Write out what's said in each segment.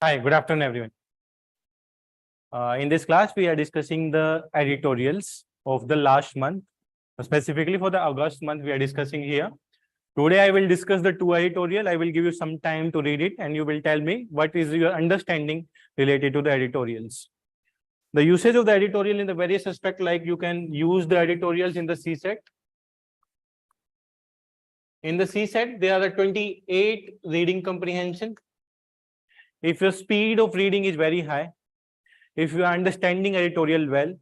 Hi, good afternoon, everyone. In this class, we are discussing the editorials of the last month. Specifically for the August month, we are discussing here. Today, I will discuss the two editorial. I will give you some time to read it, and you will tell me what is your understanding related to the editorials. The usage of the editorial in the various aspects, like you can use the editorials in the CSET. In the CSET, there are 28 reading comprehension. If your speed of reading is very high, if you are understanding editorial well,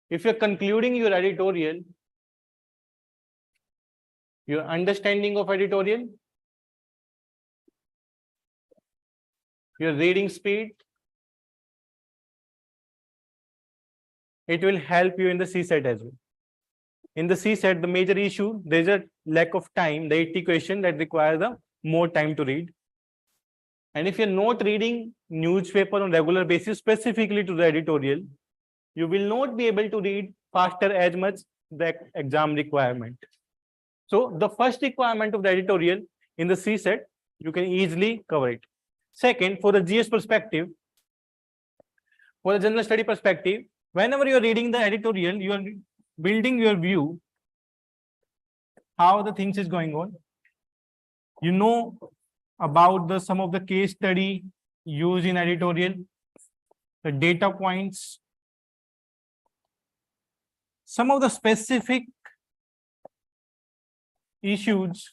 if you're concluding your editorial, your understanding of editorial, your reading speed, it will help you in the CSET as well. In the CSET, the major issue, there's a lack of time, the 80 question that requires the more time to read. And if you're not reading newspaper on regular basis, specifically to the editorial, you will not be able to read faster as much the exam requirement. So the first requirement of the editorial in the CSET, you can easily cover it. Second, for the GS perspective, for the general study perspective, whenever you are reading the editorial, you are building your view how the things is going on. You know about some of the case study used in editorial, the data points, some of the specific issues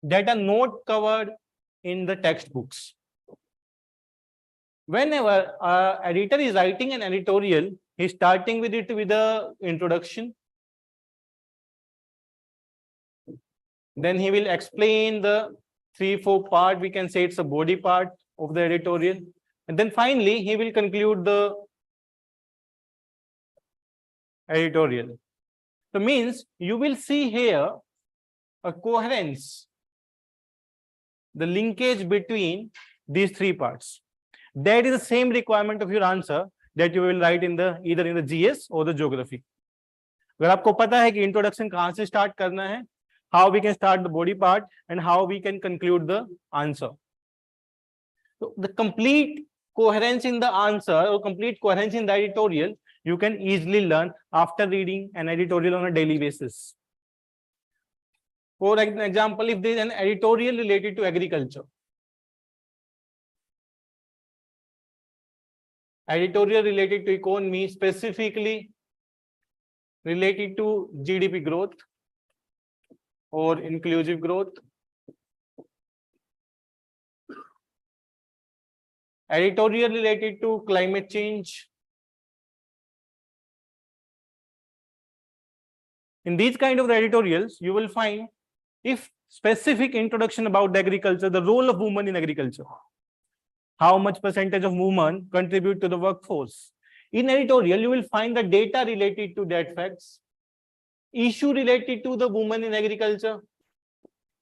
that are not covered in the textbooks. Whenever an editor is writing an editorial, he's starting with it with the introduction. Then he will explain the 3-4 part, we can say it's a body part of the editorial. And then finally, he will conclude the editorial. So means you will see here a coherence, the linkage between these 3 parts. That is the same requirement of your answer that you will write in the either in the GS or the geography. अगर आपको पता है कि introduction कहाँ से start करना है, how we can start the body part and how we can conclude the answer. So the complete coherence in the answer or complete coherence in the editorial, you can easily learn after reading an editorial on a daily basis. For example, if there is an editorial related to agriculture, editorial related to economy, specifically related to GDP growth or inclusive growth, editorial related to climate change. In these kind of editorials, you will find if specific introduction about the agriculture, the role of women in agriculture, how much percentage of women contribute to the workforce. In editorial, you will find the data related to that facts, issue related to the women in agriculture.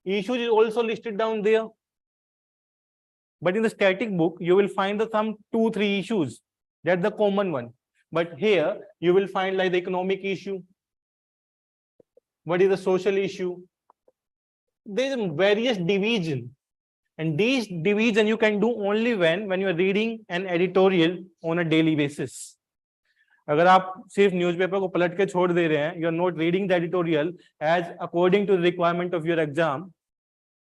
Issues is also listed down there. But in the static book, you will find the some 2-3 issues. That's the common one. But here, you will find like the economic issue. What is the social issue? There is various division. And these division you can do only when you are reading an editorial on a daily basis. अगर आप सिर्फ newspaper को पलट के छोड़ दे रहे हैं, you are not reading the editorial as according to the requirement of your exam,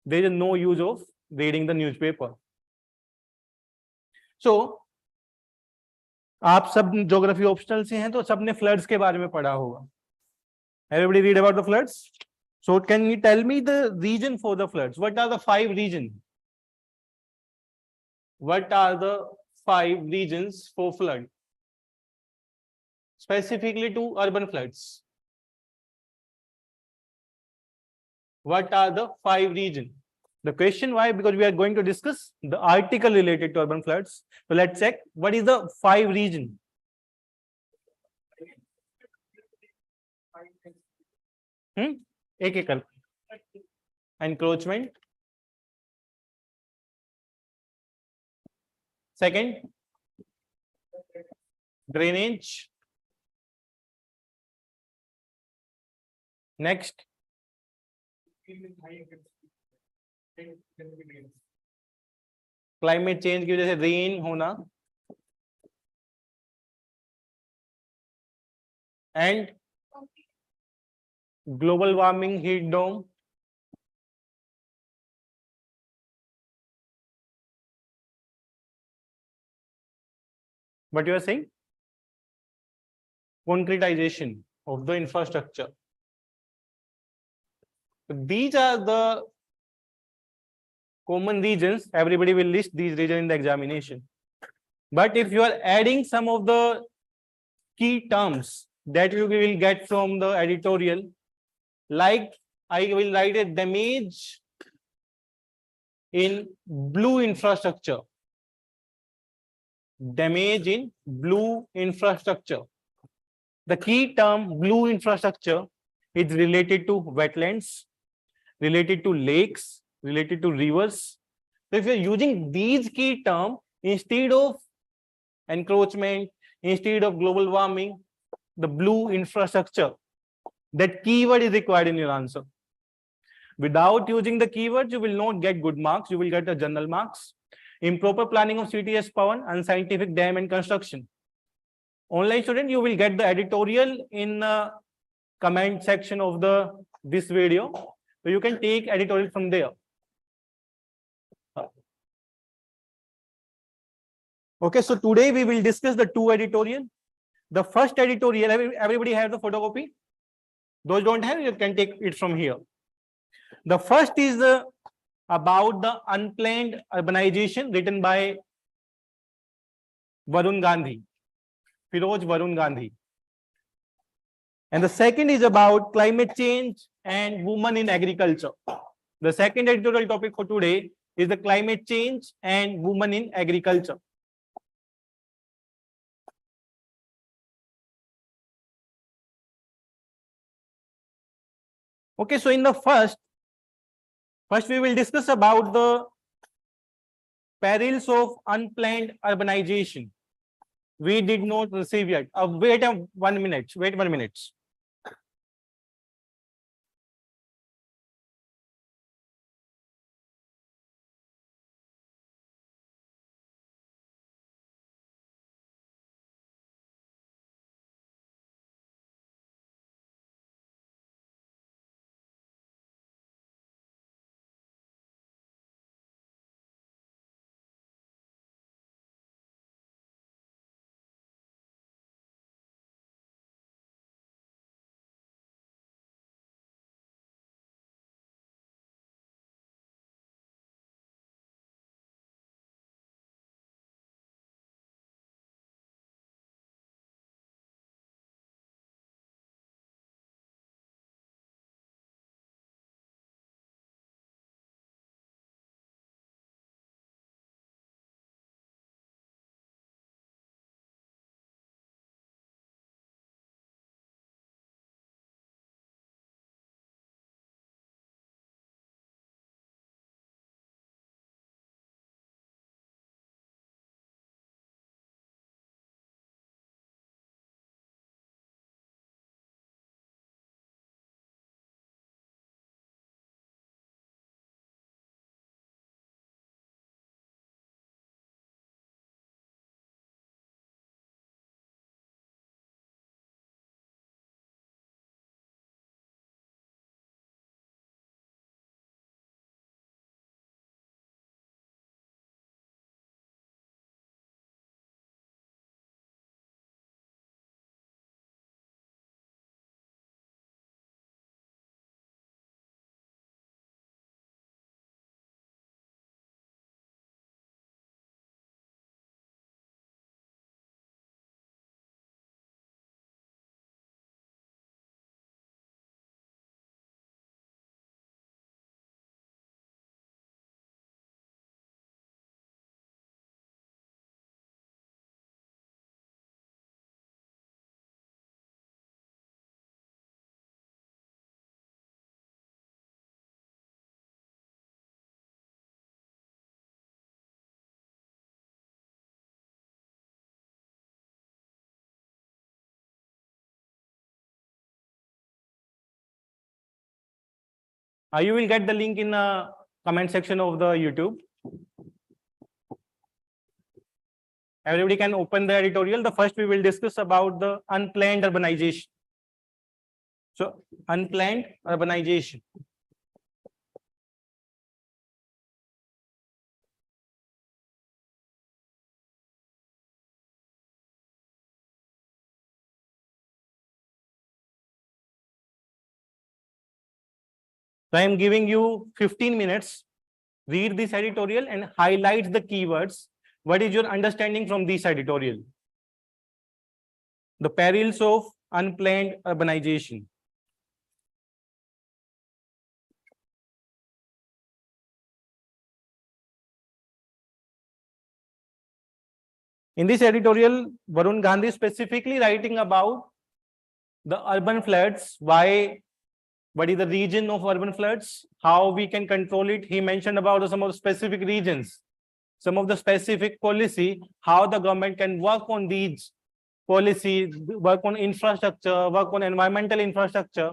there is no use of reading the newspaper. So, आप सब ज्योग्राफी ऑप्शनल से हैं तो सबने फ्लड्स के बारे में पढ़ा होगा. Everybody read about the floods? So, can you tell me the region for the floods? What are the 5 regions? What are the 5 regions for flood? Specifically to urban floods. What are the 5 regions? The question why? Because we are going to discuss the article related to urban floods. So let's check what is the 5 regions. एक एक encroachment. Second, drainage. Next, climate change की वजह से rain होना and global warming, heat dome, what you are saying? Concretization of the infrastructure. So these are the common regions. Everybody will list these regions in the examination. But if you are adding some of the key terms that you will get from the editorial, like I will write a damage in blue infrastructure. Damage in blue infrastructure. The key term blue infrastructure is related to wetlands, related to lakes, related to rivers. So if you're using these key terms instead of encroachment, instead of global warming, the blue infrastructure, that keyword is required in your answer. Without using the keywords, you will not get good marks. You will get a general marks. Improper planning of CTS power, unscientific dam and construction. Online student, you will get the editorial in the comment section of this video. So you can take editorial from there. Okay, so today we will discuss the two editorial. The first editorial, everybody has the photocopy. Those don't have, you can take it from here. The first is about the unplanned urbanization, written by Varun Gandhi, Firoz Varun Gandhi. And the second is about climate change and women in agriculture. The second editorial topic for today is the climate change and women in agriculture. Okay, so in the first we will discuss about the perils of unplanned urbanization. We did not receive yet. Wait 1 minute. Wait 1 minute. You will get the link in the comment section of the YouTube. Everybody can open the editorial. The first we will discuss about the unplanned urbanization. So unplanned urbanization. So I am giving you 15 minutes. Read this editorial and highlight the keywords. What is your understanding from this editorial? The perils of unplanned urbanization. In this editorial, Varun Gandhi is specifically writing about the urban floods, why, what is the region of urban floods, how we can control it. He mentioned about some of the specific regions, some of the specific policy, how the government can work on these policy, work on infrastructure, work on environmental infrastructure,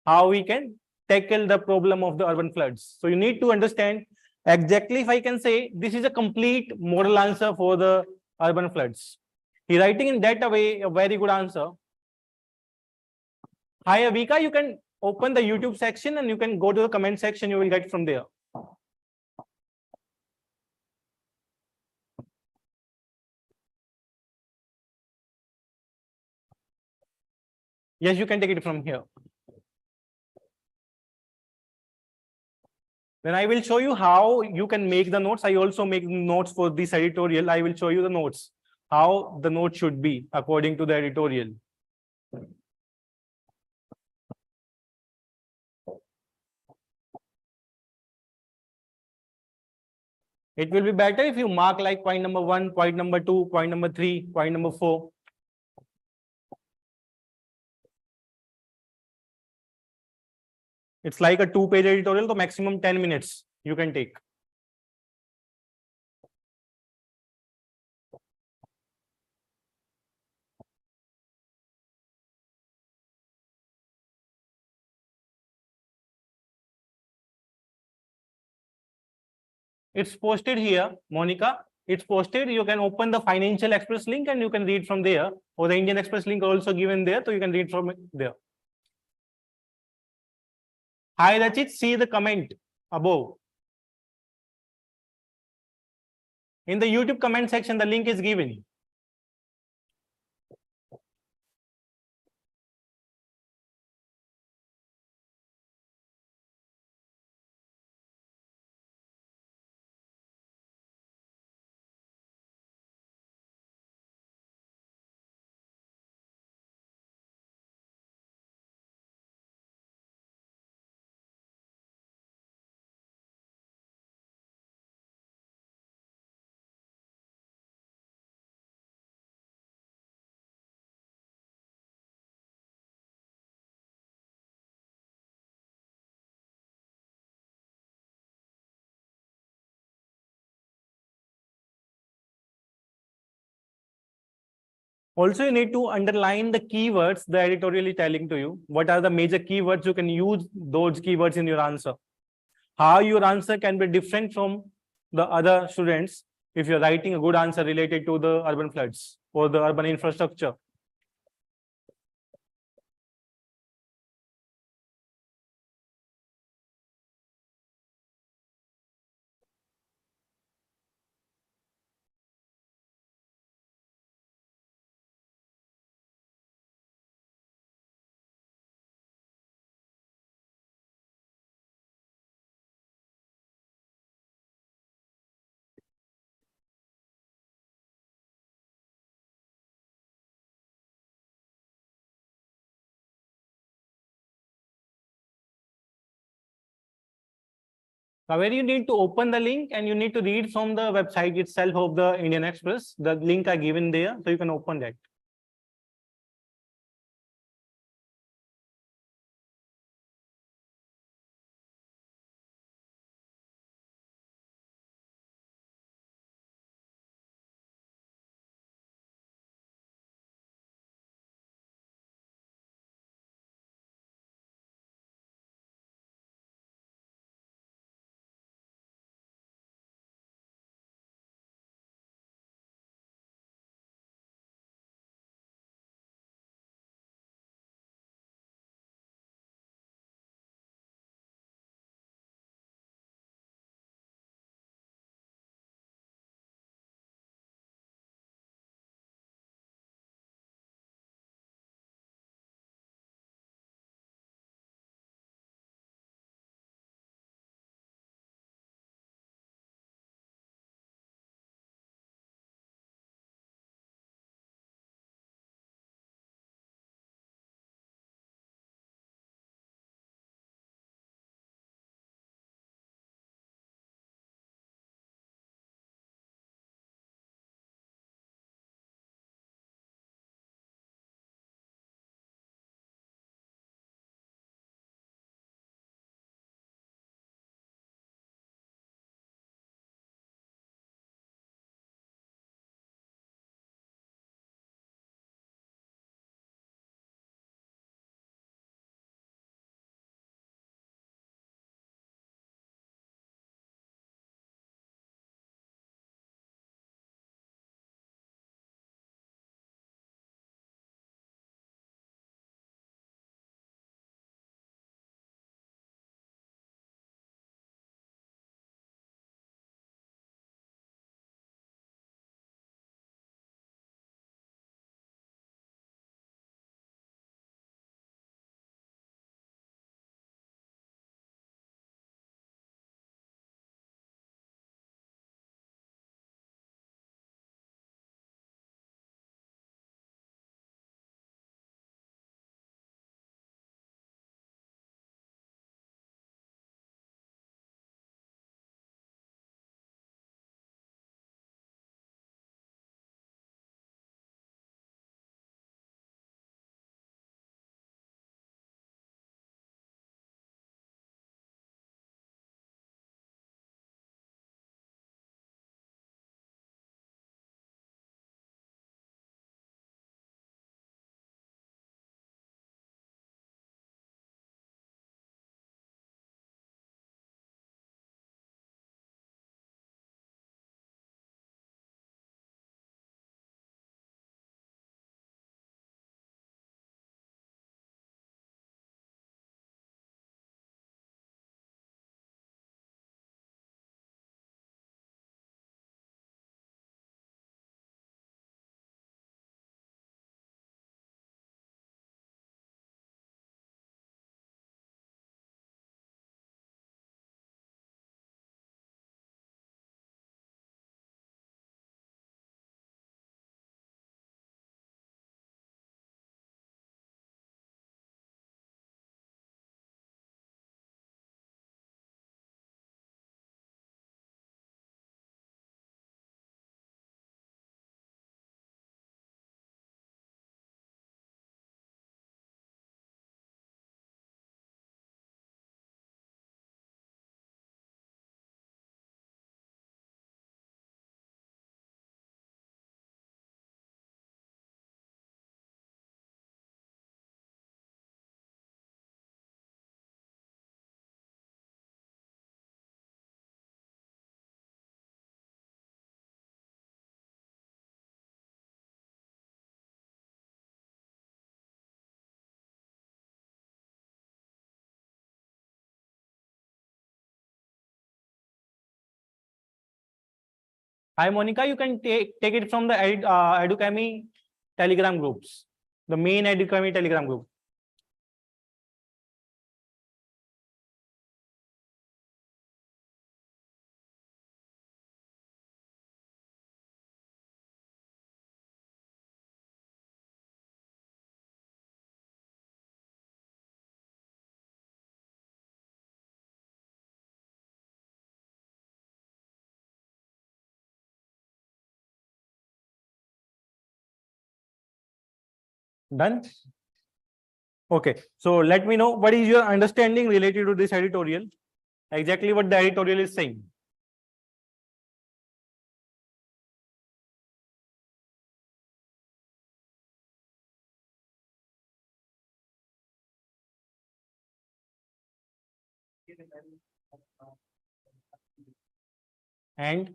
how we can tackle the problem of the urban floods. So you need to understand exactly, if I can say, this is a complete model answer for the urban floods. He writing in that way a very good answer. Hi Avika, you can open the YouTube section and you can go to the comment section, you will get from there. Yes, you can take it from here. Then I will show you how you can make the notes. I also make notes for this editorial. I will show you the notes, how the note should be according to the editorial. It will be better if you mark like point number 1, point number 2, point number 3, point number 4. It's like a 2-page editorial, so maximum 10 minutes you can take. It's posted here, Monica. It's posted. You can open the Financial Express link and you can read from there. Or the Indian Express link also given there, so you can read from there. Hi Rachit, see the comment above. In the YouTube comment section, the link is given. Also, you need to underline the keywords the editorial is telling to you. What are the major keywords? You can use those keywords in your answer. How your answer can be different from the other students if you're writing a good answer related to the urban floods or the urban infrastructure. Now, where you need to open the link and you need to read from the website itself of the Indian Express. The link are given there, so you can open that. Hi, Monica. You can take it from the Edukemy Telegram groups, the main Edukemy Telegram group. Done? Okay. So let me know what is your understanding related to this editorial. Exactly what the editorial is saying. And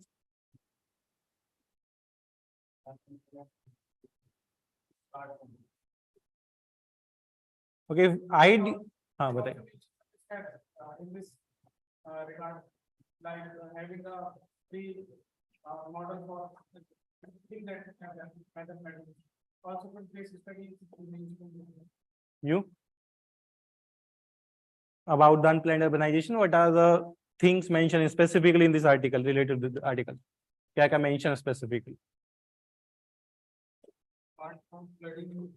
okay, बताइए. In this regard, like having a free model for things that mathematics. Also, for place study. You about the unplanned urbanization, what are the things mentioned specifically in this article related to the article? क्या क्या mention specifically? Apart from flooding,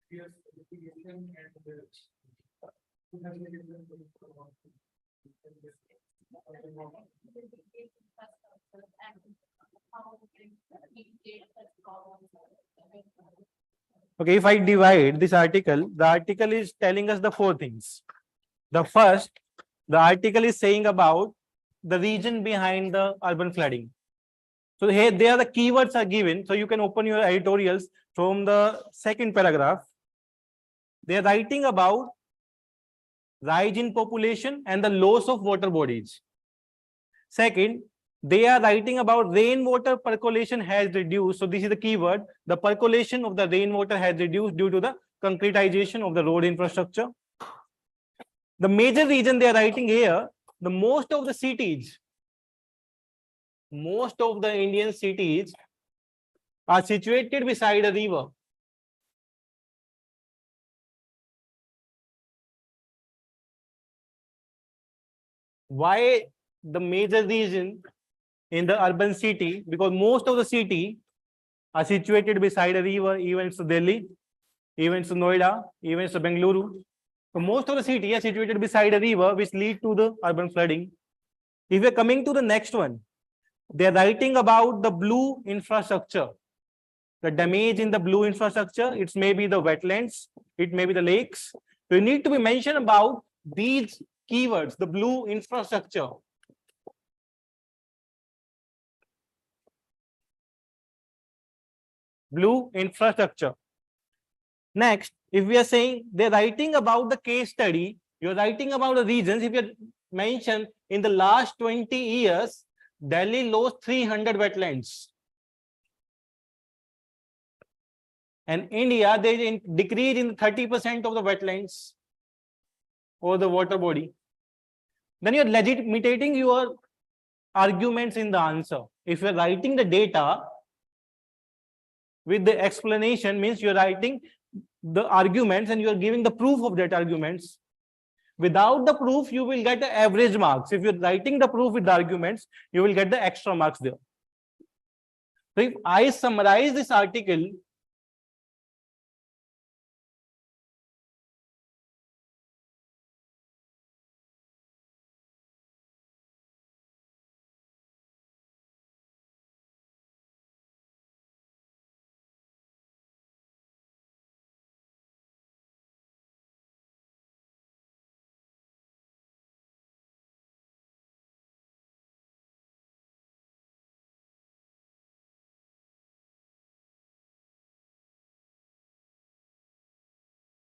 fierce litigation and Okay, if I divide this article, the article is telling us the four things. The first, the article is saying about the reason behind the urban flooding. So here, there the keywords are given. So you can open your editorials from the second paragraph. They are writing about rise in population and the loss of water bodies. Second, they are writing about rainwater percolation has reduced. So this is the keyword. The percolation of the rainwater has reduced due to the concretization of the road infrastructure. The major reason they are writing here, the most of the Indian cities are situated beside a river. Why the major reason in the urban city? Because most of the city are situated beside a river, even it's Delhi, even it's Noida, even it's Bengaluru. So most of the city are situated beside a river, which lead to the urban flooding. If we are coming to the next one, they are writing about the blue infrastructure. The damage in the blue infrastructure, it may be the wetlands, it may be the lakes. So you need to be mentioned about these keywords, the blue infrastructure. Blue infrastructure. Next, if we are saying they're writing about the case study, you're writing about the regions. If you mention in the last 20 years, Delhi lost 300 wetlands. And India, they decrease in 30% of the wetlands or the water body. Then you're legitimating your arguments in the answer. If you're writing the data with the explanation, means you're writing the arguments and you're giving the proof of that arguments. Without the proof, you will get the average marks. If you're writing the proof with the arguments, you will get the extra marks there. So if I summarize this article,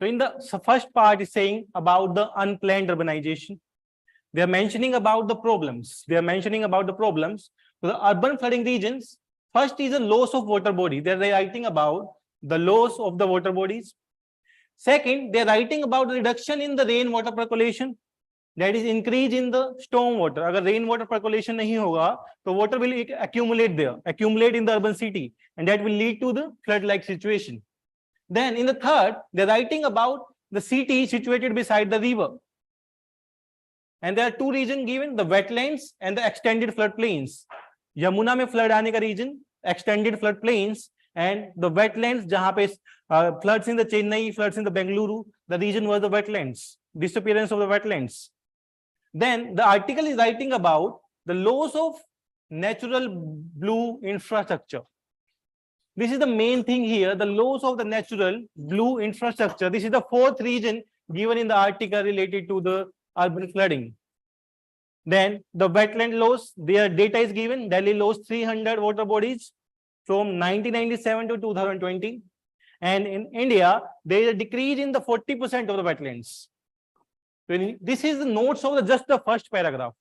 so in the first part is saying about the unplanned urbanization. They are mentioning about the problems. So the urban flooding regions, first is a loss of water body. They are writing about the loss of the water bodies. Second, they are writing about the reduction in the rainwater percolation. that is increase in the storm water. अगर rain water percolation नहीं होगा तो water will accumulate in the urban city, and that will lead to the flood like situation. Then in the third, they're writing about the city situated beside the river, and there are two regions given, the wetlands and the extended floodplains. Yamuna में flood आने का region extended floodplains, and the wetlands जहाँ पे floods in the Chennai, floods in the Bengaluru, the region was the wetlands, disappearance of the wetlands. Then the article is writing about the loss of natural blue infrastructure. This is the main thing here, the loss of the natural blue infrastructure. This is the fourth region given in the article related to the urban flooding. Then the wetland loss, their data is given. Delhi lost 300 water bodies from 1997 to 2020. And in India, there is a decrease in the 40% of the wetlands. This is the notes of just the first paragraph.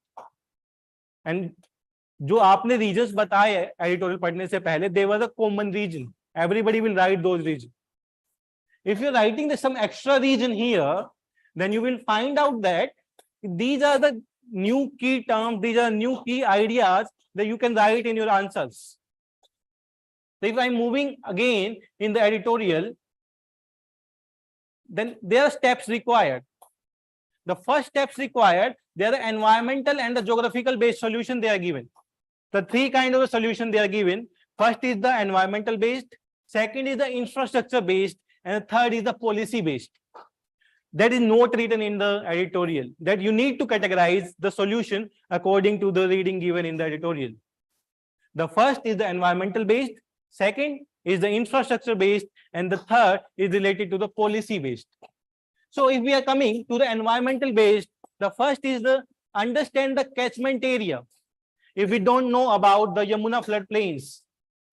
And जो आपने regions बताए editorial पढ़ने से पहले, they were the common region. Everybody will write those regions. If you're writing some extra region here, then you will find out that these are the new key terms, these are new key ideas that you can write in your answers. So if I'm moving again in the editorial, then there are steps required. The first steps required, there are environmental and the geographical based solution they are given. The three kind of solution they are given. First is the environmental based, second is the infrastructure based, and the third is the policy based. That is not written in the editorial, that you need to categorize the solution according to the reading given in the editorial. The first is the environmental based, second is the infrastructure based, and the third is related to the policy based. So if we are coming to the environmental based, the first is the understand the catchment area. If we don't know about the Yamuna floodplains,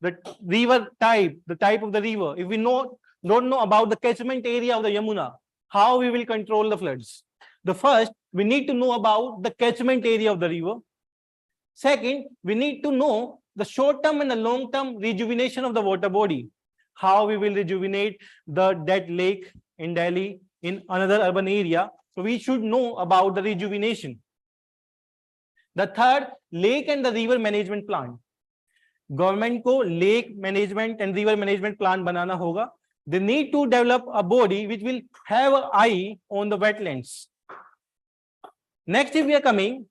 the river type, the type of the river, if we don't know about the catchment area of the Yamuna, how we will control the floods? The first, we need to know about the catchment area of the river. Second, we need to know the short-term and the long-term rejuvenation of the water body. How we will rejuvenate the dead lake in Delhi, in another urban area. So we should know about the rejuvenation. The third, lake and the river management plan. Government को lake management and river management plan बनाना होगा. They need to develop a body which will have an eye on the wetlands. Next, if we are coming,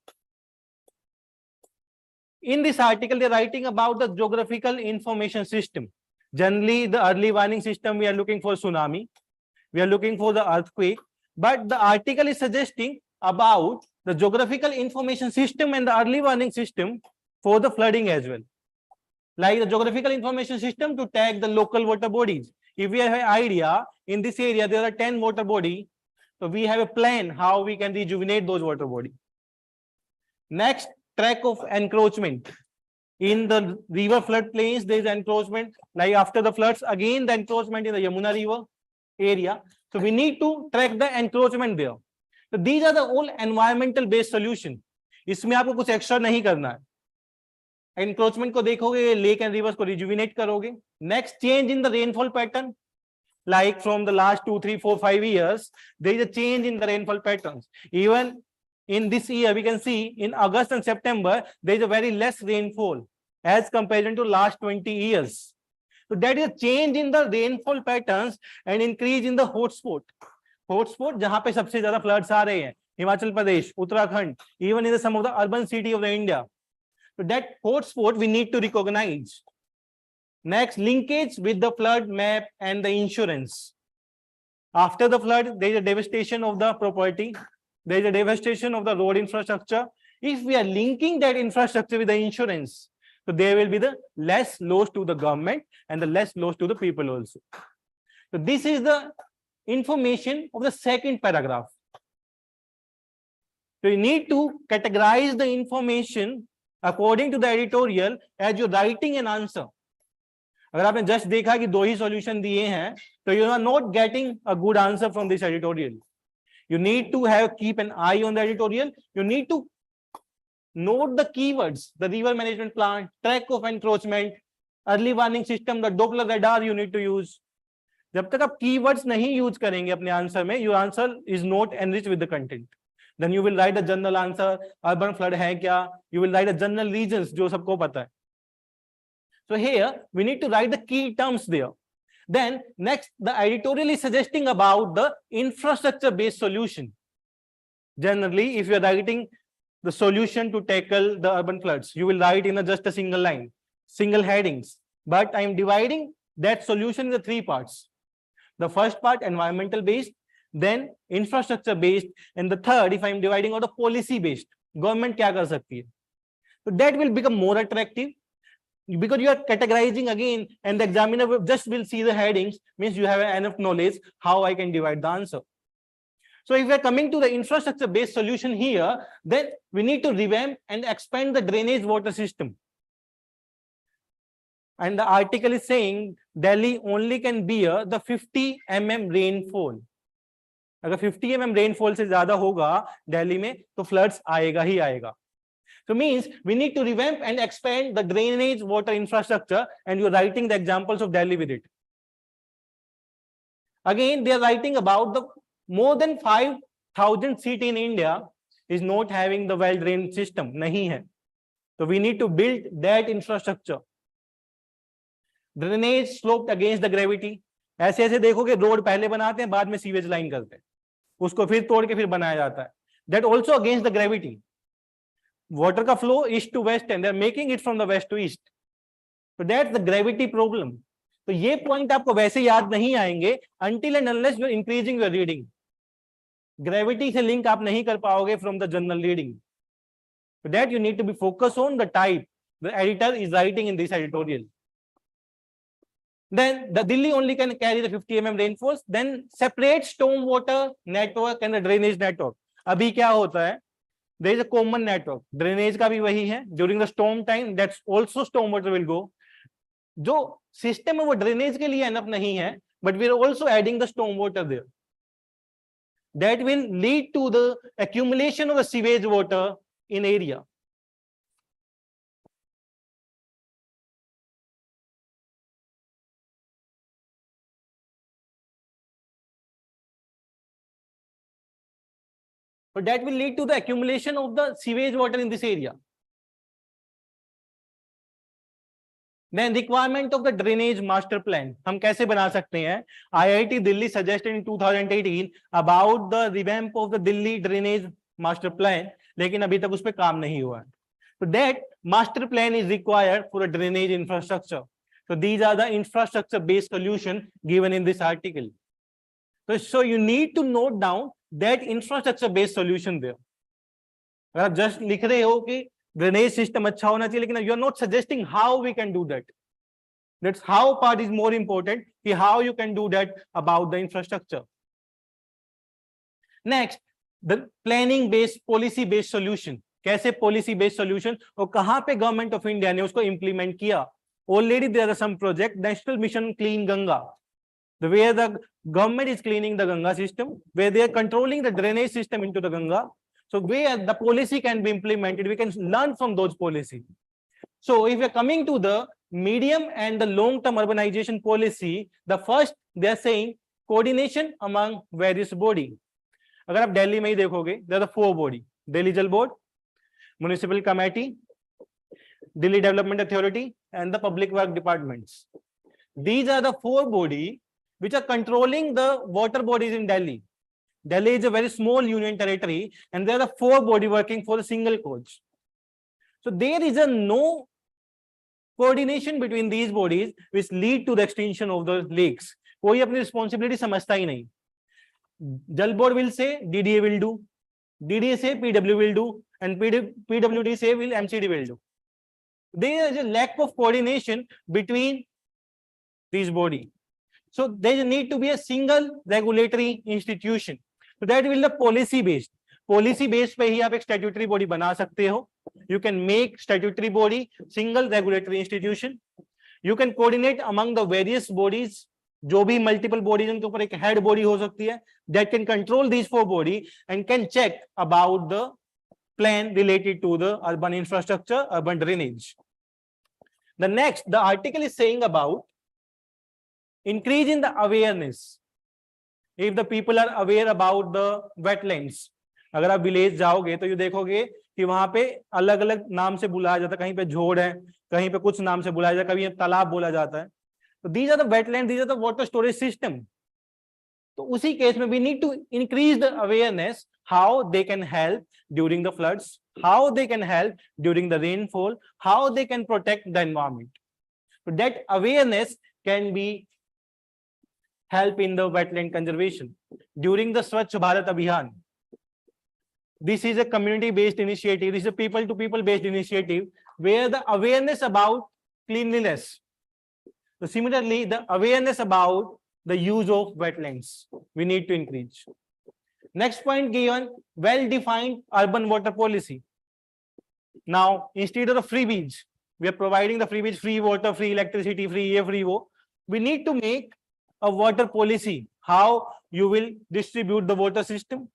in this article, they're writing about the geographical information system. Generally, the early warning system, we are looking for tsunami. We are looking for the earthquake. But the article is suggesting about the geographical information system and the early warning system for the flooding as well. Like the geographical information system to tag the local water bodies. If we have an idea, in this area, there are 10 water bodies. So we have a plan how we can rejuvenate those water bodies. Next, track of encroachment. In the river floodplains, there is encroachment. Like after the floods, again the encroachment in the Yamuna River area. So we need to track the encroachment there. So these are the all environmental based solution. इसमें आपको कुछ extra नहीं करना है. Encroachment को देखोगे, lake and rivers को rejuvenate करोगे. Next, change in the rainfall pattern. Like from the last 2, 3, 4, 5 years, there is a change in the rainfall patterns. Even in this year, we can see in August and September, there is a very less rainfall as compared to last 20 years. So that is a change in the rainfall patterns and increase in the hotspot. Hotspot, जहाँ पे सबसे ज़्यादा floods आ रहे हैं, Himachal Pradesh, Uttarakhand, even in some of the urban city of the India. So that hotspot we need to recognize. Next, linkage with the flood map and the insurance. After the flood, there is a devastation of the property. There is a devastation of the road infrastructure. If we are linking that infrastructure with the insurance, so there will be the less loss to the government and the less loss to the people also. So this is the information of the second paragraph. So you need to categorize the information according to the editorial as you're writing an answer. अगर आपने just देखा कि दो ही solution दिए हैं, तो you are not getting a good answer from this editorial. You need to keep an eye on the editorial. You need to note the keywords, the river management plan, track of encroachment, early warning system, the Doppler radar you need to use. जब तक आप keywords नहीं use करेंगे अपने answer में, your answer is not enriched with the content. Then you will write a general answer, urban flood है क्या, you will write a general regions जो सबको पता है. So here we need to write the key terms there. Then next, the editorial is suggesting about the infrastructure based solution. Generally, if you are writing the solution to tackle the urban floods, you will write in just a single line, single headings. But I am dividing that solution into 3 parts. The first part, environmental based, then infrastructure based, and the third, if I am dividing out the policy based, government क्या कर सकती है. So that will become more attractive because you are categorizing again, and the examiner just will see the headings, means you have enough knowledge how I can divide the answer. So if we are coming to the infrastructure based solution here, then we need to revamp and expand the drainage water system. And the article is saying Delhi only can bear the 50 mm rainfall. अगर 50 mm rainfall से ज्यादा होगा दिल्ली में तो floods आएगा ही आएगा. So means we need to revamp and expand the drainage water infrastructure, and you're writing the examples of Delhi with it. Again, they are writing about the more than 5,000 cities in India is not having the well drained system. नहीं है. So we need to build that infrastructure. Drainage sloped against the gravity. ऐसे ऐसे देखोगे road पहले बनाते हैं बाद में सीवेज लाइन करते हैं, उसको फिर तोड़ के फिर बनाया जाता है. That also against the gravity. Water का flow east to west and they are making it from the west to east. So that's the gravity problem. तो ये पॉइंट आपको वैसे याद नहीं आएंगे until and unless you are increasing your reading. Gravity से link आप नहीं कर पाओगे from the general reading. So that you need to be focused on the type the editor is writing in this editorial. Then the Delhi only can carry the 50 mm rainfalls. Then separate storm water network and the drainage network. अभी क्या होता है? There is a common network. Drainage का भी वही है. During the storm time, that's also storm water will go. जो system है वो drainage के लिए enough नहीं है, but we are also adding the storm water there. That will lead to the accumulation of the sewage water in area. But that will lead to the accumulation of the sewage water in this area. Then requirement of the drainage master plan. हम कैसे बना सकते हैं? IIT Delhi suggested in 2018 about the revamp of the Delhi drainage master plan, लेकिन अभी तक उस पर काम नहीं हुआ है. So that master plan is required for a drainage infrastructure. So these are the infrastructure based solution given in this article. So you need to note down that infrastructure based solution there. अगर आप just लिख रहे हो कि drainage system अच्छा होना चाहिए, लेकिन you are not suggesting how we can do that. That's how part is more important, कि how you can do that about the infrastructure. Next, the planning based policy based solution. कैसे policy based solution और कहाँ पे government of India ने उसको implement किया? Already there are some project, National Mission Clean Ganga, where the government is cleaning the Ganga system, where they are controlling the drainage system into the Ganga. So where the policy can be implemented, we can learn from those policies. So if we are coming to the medium and the long-term urbanization policy, the first they are saying coordination among various body. अगर आप दिल्ली में ही देखोगे, there are 4 body: Delhi Jal Board, Municipal Committee, Delhi Development Authority, and the Public Work Departments. These are the 4 body which are controlling the water bodies in Delhi. Delhi is a very small union territory, and there are 4 body working for a single cause. So there is a no coordination between these bodies, which lead to the extinction of the lakes. कोई अपनी responsibility समझता ही नहीं. Jal Board will say DDA will do, DDA say PW will do, and PWD say will MCD will do. There is a lack of coordination between these bodies. So there need to be a single regulatory institution. So that will be policy based. Policy based पे ही आप एक statutory body बना सकते हो. You can make statutory body single regulatory institution. You can coordinate among the various bodies. जो भी multiple bodies उनके ऊपर एक head body हो सकती है that can control these 4 body and can check about the plan related to the urban infrastructure, urban drainage. The next, the article is saying about increase in the awareness. If the people are aware about the wetlands, अगर आप village जाओगे तो ये देखोगे कि वहां पे अलग अलग नाम से बुलाया जाता है, कहीं पे झोड़ है, कहीं पे कुछ नाम से बुलाया जाता है, कभी तालाब बोला जाता है। तो these are the wetland, these are the water storage system. तो उसी केस में we need to increase the awareness how they can help during the floods, how they can help during the rainfall, how they can protect the environment. So that awareness can be help in the wetland conservation. During the Swachh Bharat Abhiyan, this is a community-based initiative. This is a people-to-people based initiative where the awareness about cleanliness. So similarly, the awareness about the use of wetlands, we need to increase. Next point given, well-defined urban water policy. Now, instead of the freebies, we are providing the freebies, free water, free electricity, free air, free wo. We need to make a water policy, how you will distribute the water system,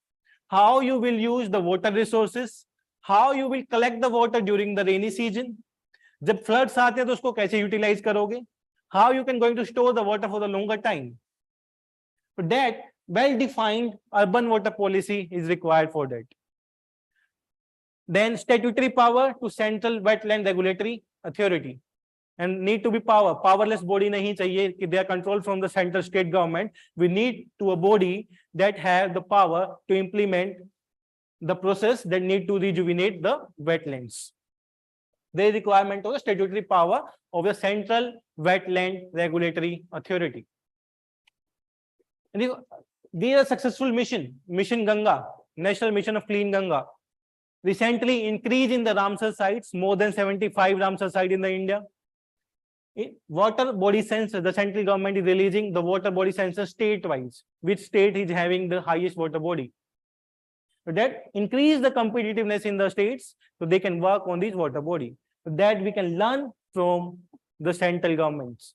how you will use the water resources, how you will collect the water during the rainy season. जब floods आते हैं तो उसको कैसे utilize करोगे? How you can going to store the water for the longer time? For that, well-defined urban water policy is required for that. Then statutory power to central wetland regulatory authority, and need to be powerless body nahi chahiye ki they are controlled from the central state government. We need to a body that have the power to implement the process that need to rejuvenate the wetlands. There is requirement of the statutory power of the central wetland regulatory authority. And there is a successful mission Ganga, national mission of clean Ganga. Recently increase in the Ramsar sites, more than 75 Ramsar sites in the India. Water body sensor, the central government is releasing the water body sensor state-wise, which state is having the highest water body. So that increase the competitiveness in the states, so they can work on this water body. So that we can learn from the central governments.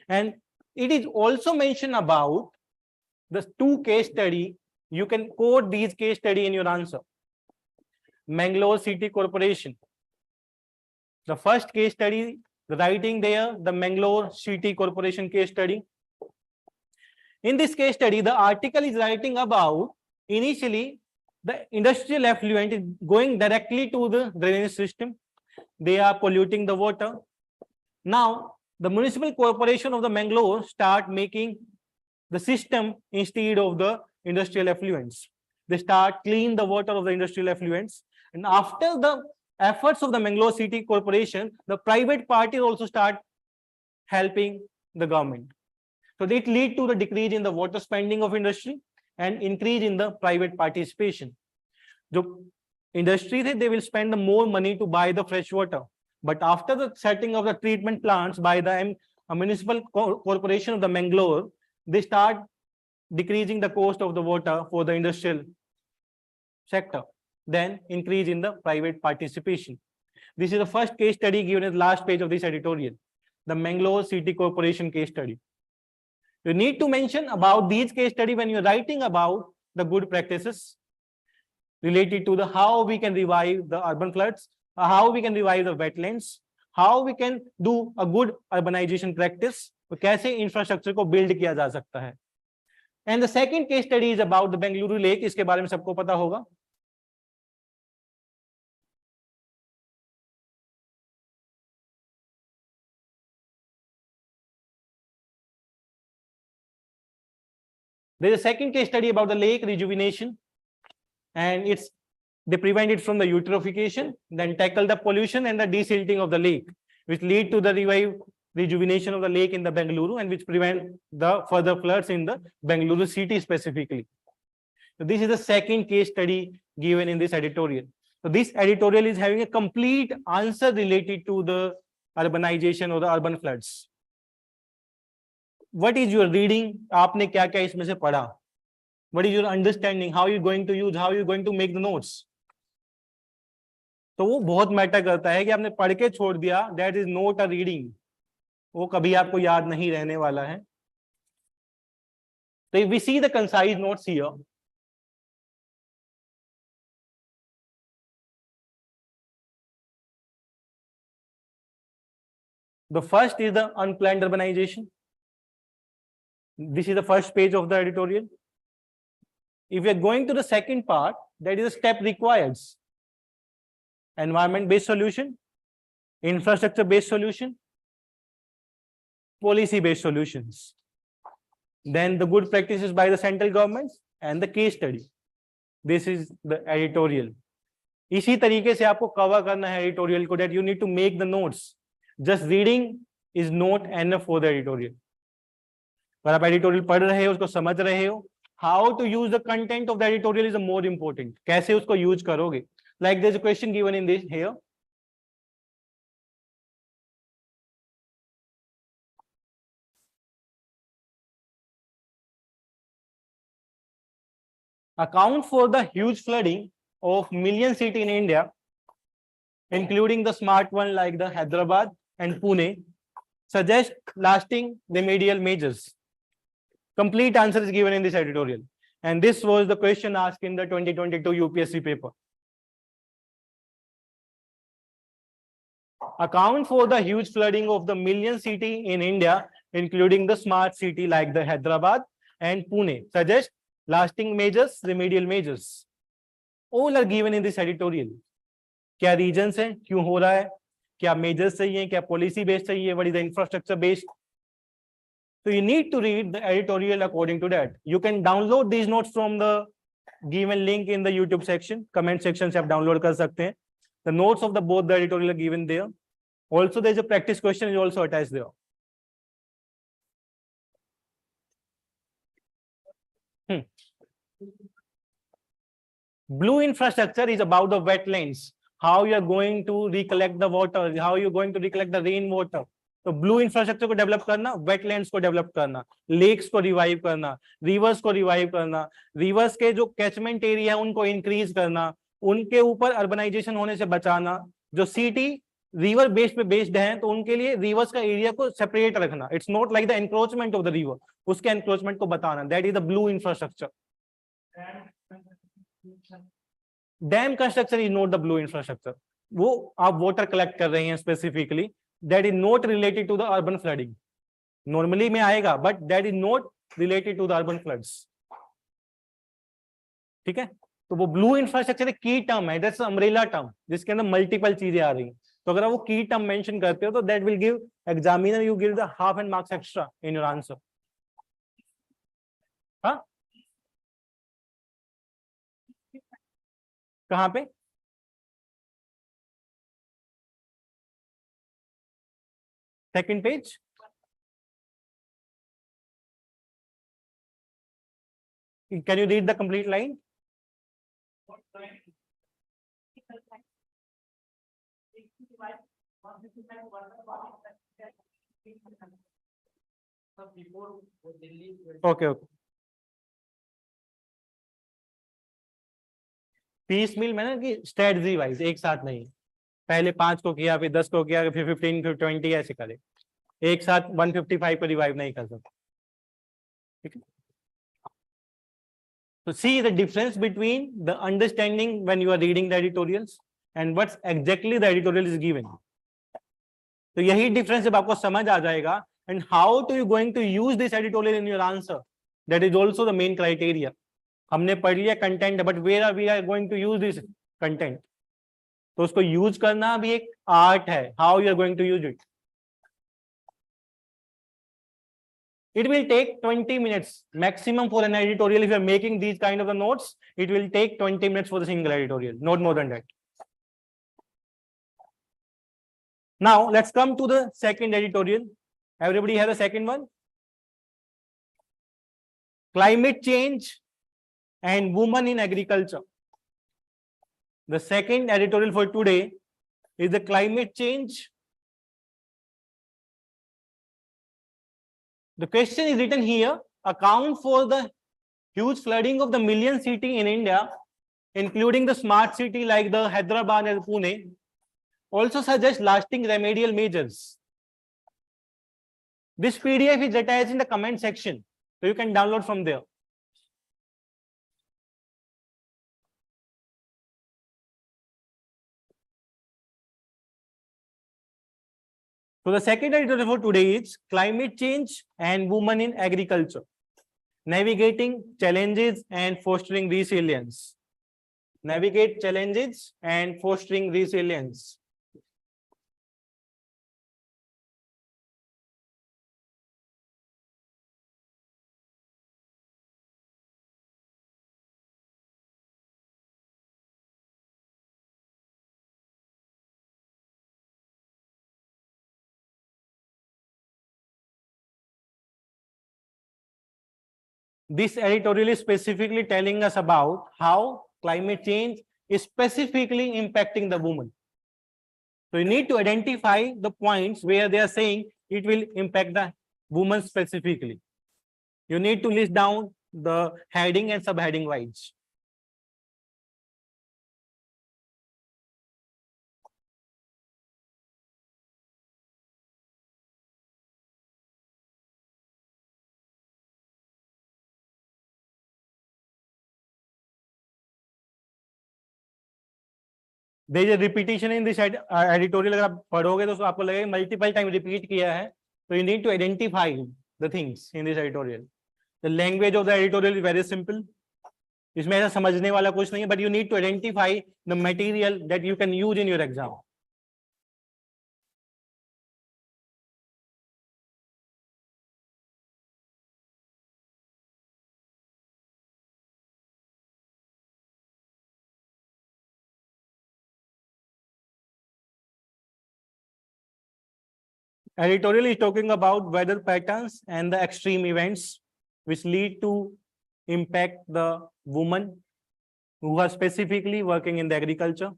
And it is also mentioned about the two case study. You can quote these case study in your answer. Mangalore City Corporation. The first case study, the writing there, the Mangalore City Corporation case study. In this case study, the article is writing about initially the industrial effluent is going directly to the drainage system. They are polluting the water. Now, the municipal corporation of the Mangalore start making the system instead of the industrial effluents. They start clean the water of the industrial effluents. And after the efforts of the Mangalore City Corporation, the private parties also start helping the government. So it lead to the decrease in the water spending of industry and increase in the private participation. The industry, they will spend more money to buy the fresh water. But after the setting of the treatment plants by the municipal corporation of the Mangalore, they start decreasing the cost of the water for the industrial sector. Then increase in the private participation. This is the first case study given as last page of this editorial, the Mangalore City Corporation case study. You need to mention about these case study when you're writing about the good practices related to the how we can revive the urban floods, how we can revive the wetlands, how we can do a good urbanization practice, तो कैसे infrastructure को build किया जा सकता है. And the second case study is about the Bengaluru Lake. इसके बारे में सबको पता होगा. There is a second case study about the lake rejuvenation, and they prevent it from the eutrophication, then tackle the pollution and the desilting of the lake, which lead to the rejuvenation of the lake in the Bengaluru and which prevent the further floods in the Bengaluru city specifically. So this is the second case study given in this editorial. So this editorial is having a complete answer related to the urbanization or the urban floods. What is your reading? आपने क्या क्या इसमें से पढ़ा? What is your understanding? How are you going to use? How are you going to make the notes? तो वो बहुत matter करता है कि आपने पढ़ के छोड़ दिया. That is not a reading. वो कभी आपको याद नहीं रहने वाला है. So if we see the concise notes here, the first is the unplanned urbanization. This is the first page of the editorial. If we are going to the second part, That is a step required. Environment-based solution, infrastructure-based solution, policy-based solutions. Then the good practices by the central governments and the case study. This is the editorial. इसी तरीके से आपको cover करना है editorial को, that you need to make the notes. Just reading is not enough for the editorial. अगर आप editorial पढ़ रहे हो, उसको समझ रहे हो, how to use the content of the editorial is the more important. कैसे उसको यूज करोगे? Like there's a question given in this here. Account for the huge flooding of million city in India, including the smart one like the Hyderabad and Pune. Suggest lasting remedial measures. Complete answer is given in this editorial. And this was the question asked in the 2022 UPSC paper. Account for the huge flooding of the million city in India, including the smart city like the Hyderabad and Pune. Suggest lasting measures, remedial measures. All are given in this editorial. क्या regions हैं, क्यों हो रहा है, क्या measures चाहिए, क्या policy based चाहिए, what is the infrastructure based. So you need to read the editorial according to that. You can download these notes from the given link in the YouTube section. Comment section से आप download कर सकते हैं. The notes of the both the editorial are given there. Also, there is a practice question is also attached there. Blue infrastructure is about the wetlands. How you are going to recollect the water, how you are going to recollect the rainwater. तो blue infrastructure को develop करना, wetlands को develop करना, lakes को revive करना, reverse को revive करना, reverse के जो कैचमेंट एरिया है उनको इंक्रीज करना, उनके ऊपर अर्बनाइजेशन होने से बचाना, जो सिटी रिवर बेस पे बेस्ड हैं तो उनके लिए रिवर्स का एरिया को सेपरेट रखना. It's not like the encroachment of the river, उसके एनक्रोचमेंट को बताना. That is the blue infrastructure. Dam construction is not the blue infrastructure. वो आप वाटर कलेक्ट कर रहे हैं specifically, that is not related to the urban flooding. Normally में आएगा, but that is not related to the urban floods. ठीक है, तो वो ब्लू इंफ्रास्ट्रक्चर एक की टर्म है, दैट्स अम्ब्रेला टर्म जिसके अंदर मल्टीपल चीजें आ रही हैं. तो अगर आप वो की टर्म मेंशन करते हो तो that will give examiner, you give the half and marks extra in your answer. हाँ, कहाँ पे? Second page. Can you read the complete line? Okay, okay. पीस मिल में ना कि स्ट्रेटजी वाइज एक साथ नहीं, पहले 5 को किया, फिर 10 को किया, फिर 15, फिर 20 ऐसे करे. एक साथ 155 को रिवाइव नहीं कर सकते. ठीक है. So see the difference between the understanding when you are reading the editorials and what exactly the editorial is given. तो यही डिफरेंस जब आपको समझ आ जाएगा, and how to you going to use this editorial in your answer, that is also the main criteria. हमने पढ़ लिया content, but where are we are going to use this content. तो उसको यूज करना भी एक आर्ट है. How you are going to use it. It will take 20 minutes maximum for an editorial. If you are making these kind of the notes, it will take 20 minutes for the single editorial, not more than that. Now let's come to the second editorial. Everybody has a second one. Climate change and women in agriculture. The second editorial for today is the climate change. The question is written here: account for the huge flooding of the million city in India, including the smart city like the Hyderabad and Pune. Also suggest lasting remedial measures. This PDF is attached in the comment section, so you can download from there. So the second editorial for today is climate change and women in agriculture, navigating challenges and fostering resilience. navigate challenges and fostering resilience. This editorial is specifically telling us about how climate change is specifically impacting the woman. So you need to identify the points where they are saying it will impact the woman specifically. You need to list down the heading and subheading wise. There is a repetition in this editorial. अगर आप पढ़ोगे तो आपको लगेगा multiple time repeat किया है. So you need to identify the things in this editorial. The language of the editorial is very simple. इसमें ऐसा समझने वाला कुछ नहीं है, but you need to identify the material that you can use in your exam. Editorial is talking about weather patterns and the extreme events which lead to impact the women who are specifically working in the agriculture.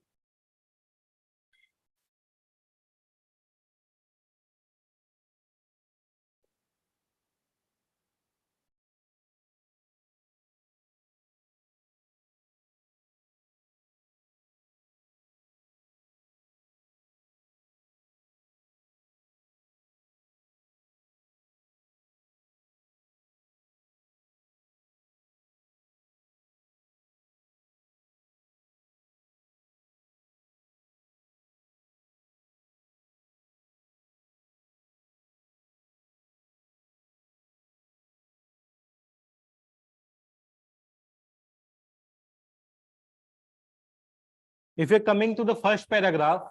If you're coming to the first paragraph,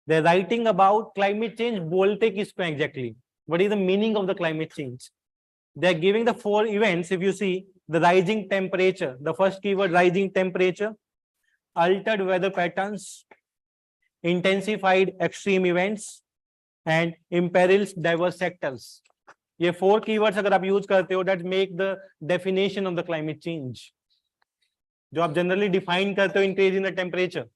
they're writing about climate change. बोलते किसको exactly? What is the meaning of the climate change? They're giving the 4 events. If you see the rising temperature, the first keyword rising temperature, altered weather patterns, intensified extreme events, and imperils diverse sectors. ये 4 keywords अगर आप use करते हो that make the definition of the climate change. जो आप generally define करते हो increase in the temperature.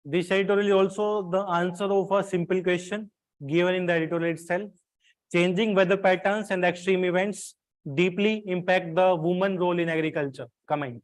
This editorial is also the answer of a simple question given in the editorial itself. Changing weather patterns and extreme events deeply impact the woman role in agriculture. Comment.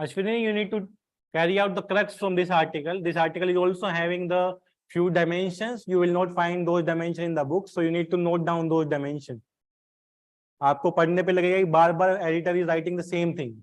Ashwini, you need to carry out the crux from this article. This article is also having the few dimensions. You will not find those dimensions in the book, so you need to note down those dimensions. आपको पढ़ने पे लगेगा कि बार बार editor is writing the same thing.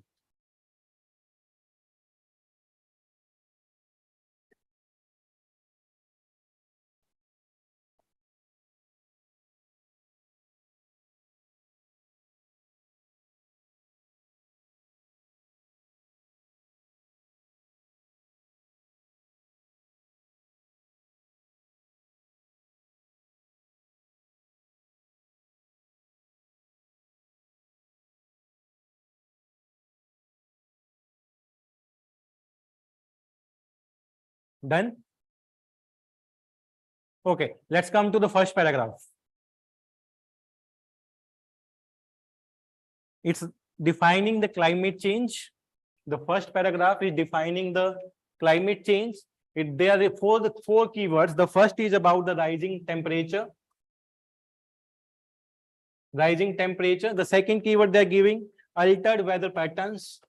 Done? Okay, let's come to the first paragraph. It's defining the climate change. The first paragraph is defining the climate change. There are four keywords. The first is about the rising temperature. Rising temperature. The second keyword they're giving altered weather patterns.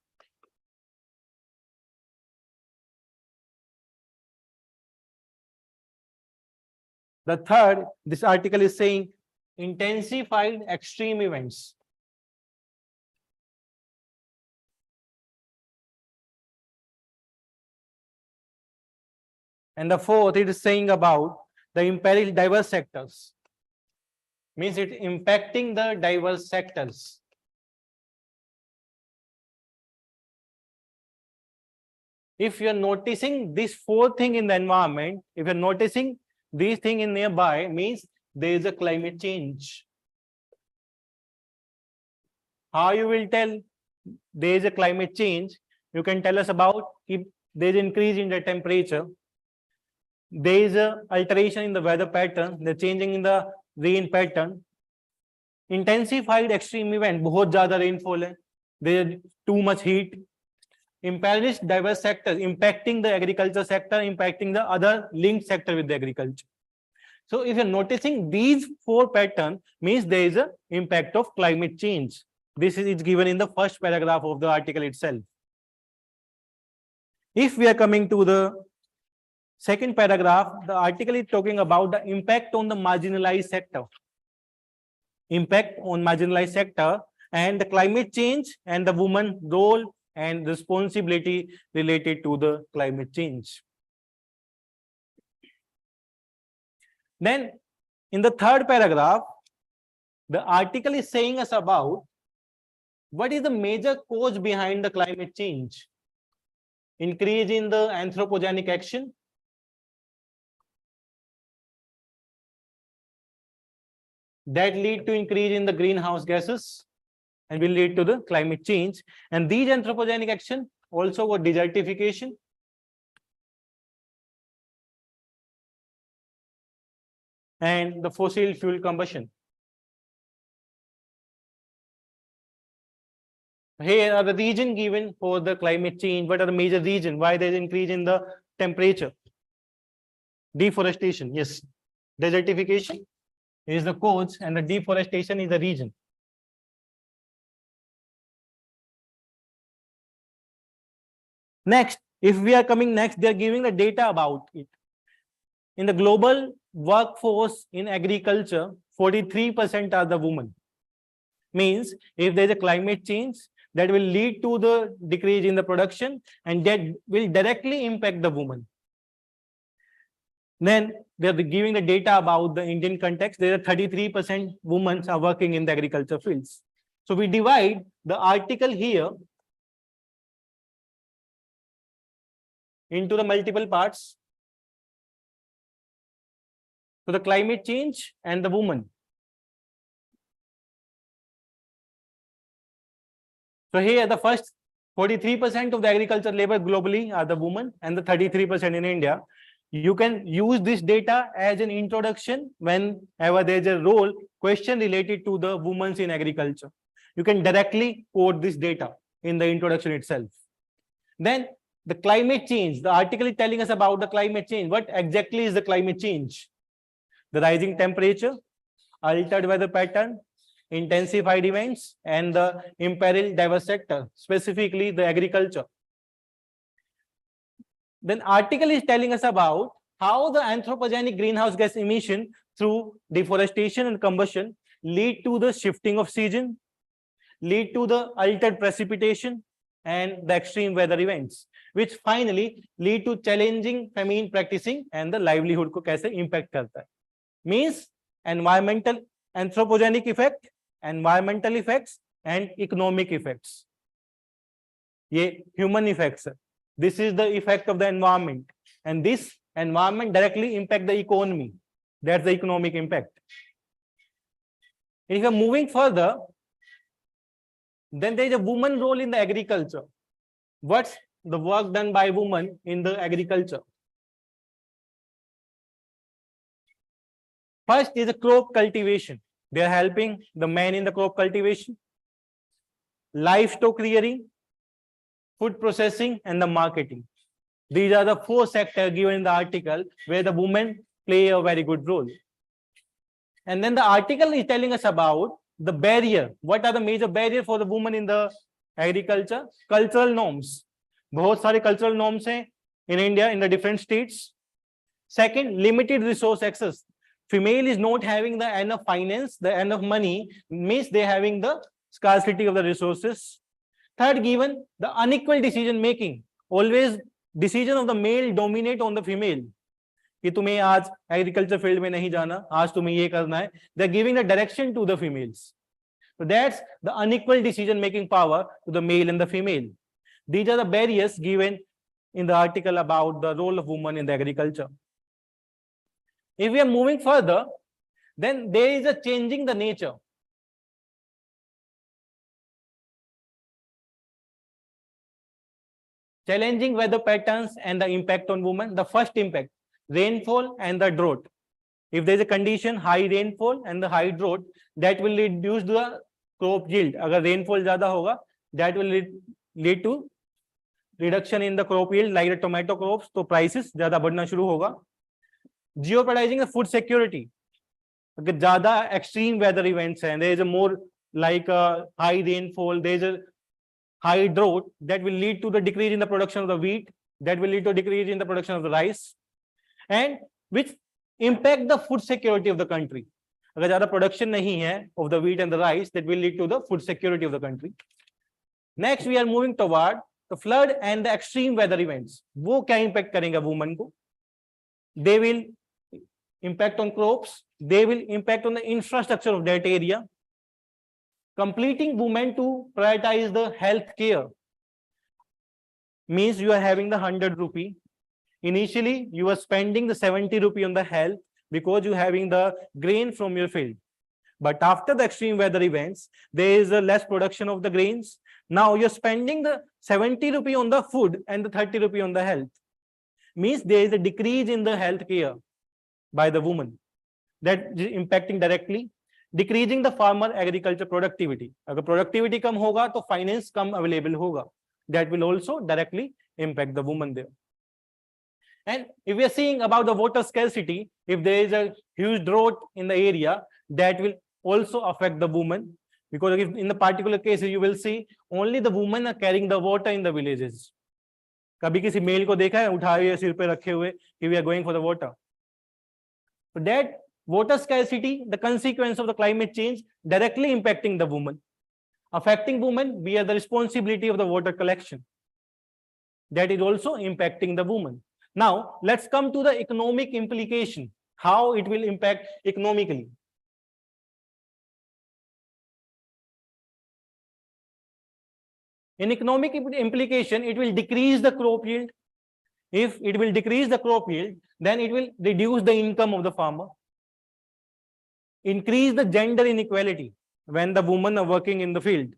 The third, this article is saying intensified extreme events. And the fourth, it is saying about the imperil diverse sectors. Means it impacting the diverse sectors. If you're noticing this fourth thing in the environment, if you're noticing these things in nearby, means there is a climate change. How you will tell there is a climate change? You can tell us about if there is increase in the temperature, there is a alteration in the weather pattern, the changing in the rain pattern, intensified extreme event, बहुत ज़्यादा rainfall है, there is too much heat, imperiled diverse sectors, impacting the agriculture sector, impacting the other linked sector with the agriculture. So if you're noticing these four patterns, means there is a impact of climate change. This is given in the first paragraph of the article itself. If we are coming to the second paragraph, the article is talking about the impact on the marginalized sector. Impact on marginalized sector and the climate change and the woman role and responsibility related to the climate change. Then in the third paragraph, the article is saying us about what is the major cause behind the climate change. Increase in the anthropogenic action, that lead to increase in the greenhouse gases and will lead to the climate change. And these anthropogenic action also got desertification, and the fossil fuel combustion. Here are the region given for the climate change. What are the major reasons why there is increase in the temperature? Deforestation, yes. Desertification is the cause and the deforestation is the reason. Next, if we are coming next, they are giving the data about it. In the global workforce in agriculture, 43% are the women. Means if there is a climate change, that will lead to the decrease in the production and that will directly impact the woman. Then they are giving the data about the Indian context. There are 33% women are working in the agriculture fields. So we divide the article here into the multiple parts. So the climate change and the woman. So here the first 43% of the agriculture labor globally are the women and the 33% in India. You can use this data as an introduction whenever there is a role question related to the women in agriculture. You can directly quote this data in the introduction itself. Then the climate change, the article is telling us about the climate change. What exactly is the climate change? The rising temperature, altered weather pattern, intensified events, and the imperiled diverse sector, specifically the agriculture. then article is telling us about how the anthropogenic greenhouse gas emission through deforestation and combustion lead to the shifting of season, lead to the altered precipitation and the extreme weather events, which finally lead to challenging famine practicing and the livelihood को कैसे impact करता है. Means environmental anthropogenic effect, environmental effects and economic effects. ये human effects है. This is the effect of the environment, and this environment directly impact the economy. That's the economic impact. If you're moving further, then there is a woman role in the agriculture. What's the work done by women in the agriculture? First is the crop cultivation. They are helping the men in the crop cultivation, livestock rearing, food processing, and the marketing. These are the 4 sectors given in the article where the women play a very good role. And then the article is telling us about the barrier. What are the major barriers for the woman in the agriculture? Cultural norms. बहुत सारे cultural norms हैं in India in the different states. Second, limited resource access. Female is not having the enough finance, the enough money, means they having the scarcity of the resources. Third, given the unequal decision making. Always decision of the male dominate on the female. कि तुम्हें आज agriculture field में नहीं जाना, आज तुम्हें ये करना है. They are giving the direction to the females. So that's the unequal decision making power to the male and the female. These are the barriers given in the article about the role of women in the agriculture. If we are moving further, then there is a changing the nature. Challenging weather patterns and the impact on women. The first impact, rainfall and the drought. If there is a condition high rainfall and the high drought, that will reduce the crop yield. अगर rainfall ज़्यादा होगा, that will lead to reduction in the crop yield, like the tomato crops. तो prices ज़्यादा बढ़ना शुरू होगा. Jeopardizing the food security. अगर ज़्यादा extreme weather events हैं, there is a more like a high rainfall, there is a high drought, that will lead to the decrease in the production of the wheat, that will lead to a decrease in the production of the rice, and which impact the food security of the country. अगर ज़्यादा production नहीं है of the wheat and the rice, that will lead to the food security of the country. Next, we are moving toward the flood and the extreme weather events. वो क्या impact करेंगे women को? They will impact on crops. They will impact on the infrastructure of that area. Completing women to prioritize the health care means you are having the 100 rupee. Initially, you are spending the 70 rupee on the health because you are having the grain from your field. But after the extreme weather events, there is a less production of the grains. Now you're spending the 70 rupee on the food and the 30 rupee on the health. Means there is a decrease in the health care by the woman. That is impacting directly. Decreasing the farmer agriculture productivity. अगर productivity कम होगा तो finance कम available होगा. That will also directly impact the woman there. And if we are seeing about the water scarcity, if there is a huge drought in the area, that will also affect the woman, because if in the particular cases you will see only the women are carrying the water in the villages. कभी किसी mail को देखा है उठाए हुए सिर पे रखे हुए कि we are going for the water. So that water scarcity, the consequence of the climate change, directly impacting the woman. Affecting women, we have the responsibility of the water collection. That is also impacting the woman. Now, let's come to the economic implication, how it will impact economically. In economic implication, it will decrease the crop yield. If it will decrease the crop yield, then it will reduce the income of the farmer. Increase the gender inequality. When the women are working in the field,